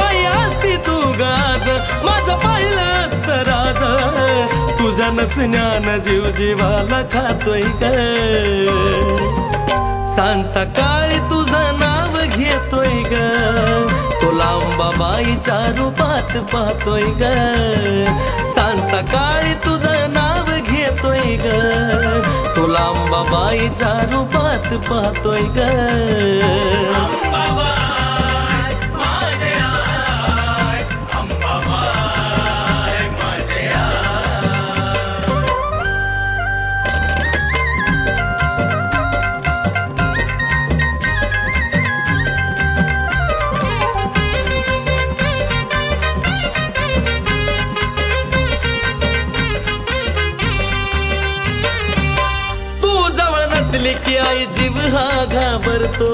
आई असती तू गाज माझं पाहिलं असतं राज तुझ्या नसण्यानं जीव जीवाला खातोय ग सांज सकाळी तुझं नाव घेतोय ग तो लांबाबाईच्या रूपात पाहतोय ग सांज सकाळी तुझं नाव घेतोय ग तो लांबाबाईच्या रूपात पाहतोय ग की आई जीव हा घाबरतो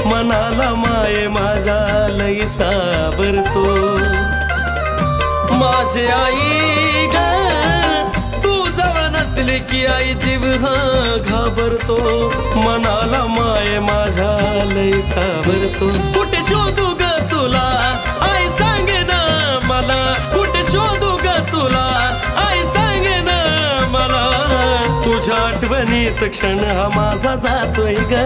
मनाला माये माझ्या लई सावरतो माझे आई ग तू जवळ नसली की आई जीव हा घाबरतो मनाला माये माझ्या लई सावरतो कुठे शोधू ग तुला आई सांगे ना मला कुठे शोधू ग तुला आई सांगे ना मला तुझ्या आठवणीत क्षण हा माझा जातोय ग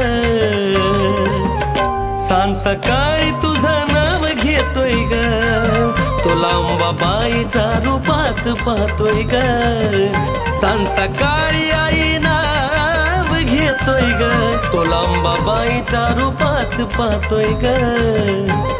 सांज सकाळी तुझं नाव घेतोय ग तो लांबाबाईच्या रूपात पाहतोय ग सांज सकाळी आई नाव घेतोय ग तो लांबाबाईच्या रूपात पाहतोय ग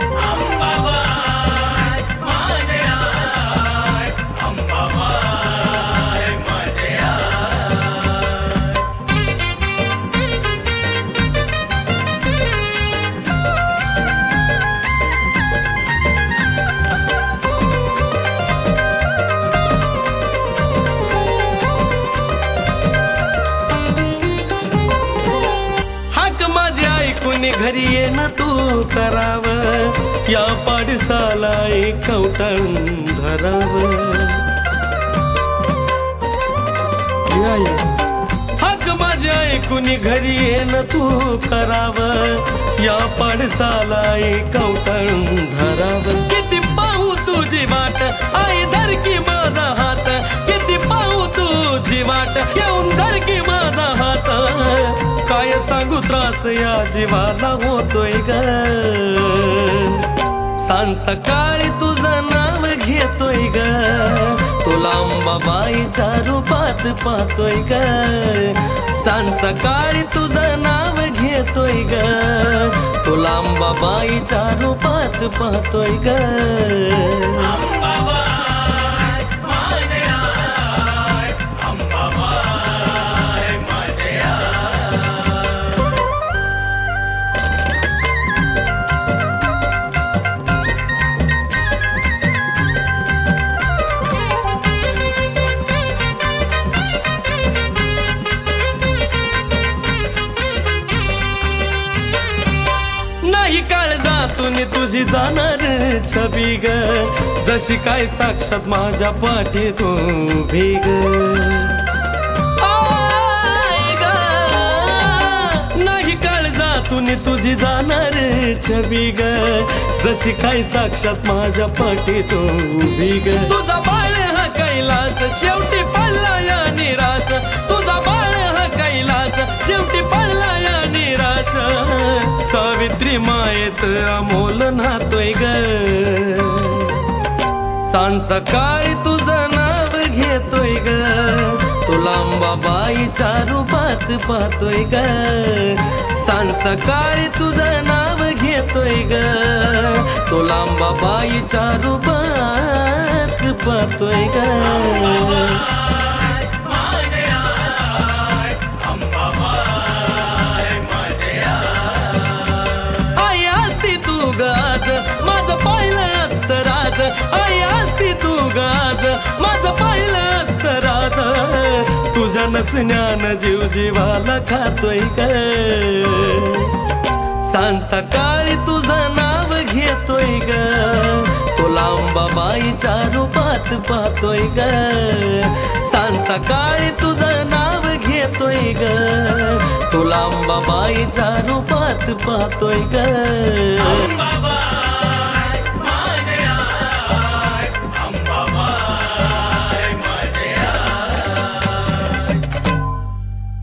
घरी ये ना तू कराव या पाडसाला एक कवटाळून धराव हाक माझ्या ऐकून घरी ये ना तू कराव या पाडसाला एक कवटाळून धराव किती पाहू तुझी वाट आई धर की माझा हात किती पाहू तुझी वाट घेऊन धर की माझा हात काय सांगू त्रास या जीवाला होतोय ग सांज सकाळी तुझं नाव घेतोय ग तो लांबाबाईच्या रूपात पाहतोय ग सांज सकाळी तुझं नाव घेतोय ग तो लांबाबाईच्या रूपात पाहतोय ग तुझी जाणार छबी ग जशी काय साक्षात माझ्या पाठीत उभी ग नाही काळजातून तुझी जाणार छबी ग जशी काय साक्षात माझ्या पाठीत उभी ग तुझा बाळ हा कैलास शेवटी पडला या निराश तुझा बाळ हा कैलास शेवटी पडला या निराश सावित्री मायेत अमोल नातोय ग सांज सकाळी तुझं नाव घेतोय ग तो लांबाबाईच्या रूपात पाहतोय ग सांज सकाळी तुझं नाव घेतोय ग तो लांबाबाईच्या रूपात पाहतोय ग माझं पाहिलं असतं राज आई असती तू गाज माझं पाहिलं असतं राज तुझ्या नसण्यानं जीव जीवाला खातोय ग सांज सकाळी तुझं नाव घेतोय ग तो लांबाबाईच्या रूपात पाहतोय ग सांज सकाळी तुझं नाव घेतोय ग तो लांबाबाईच्या रूपात पाहतोय ग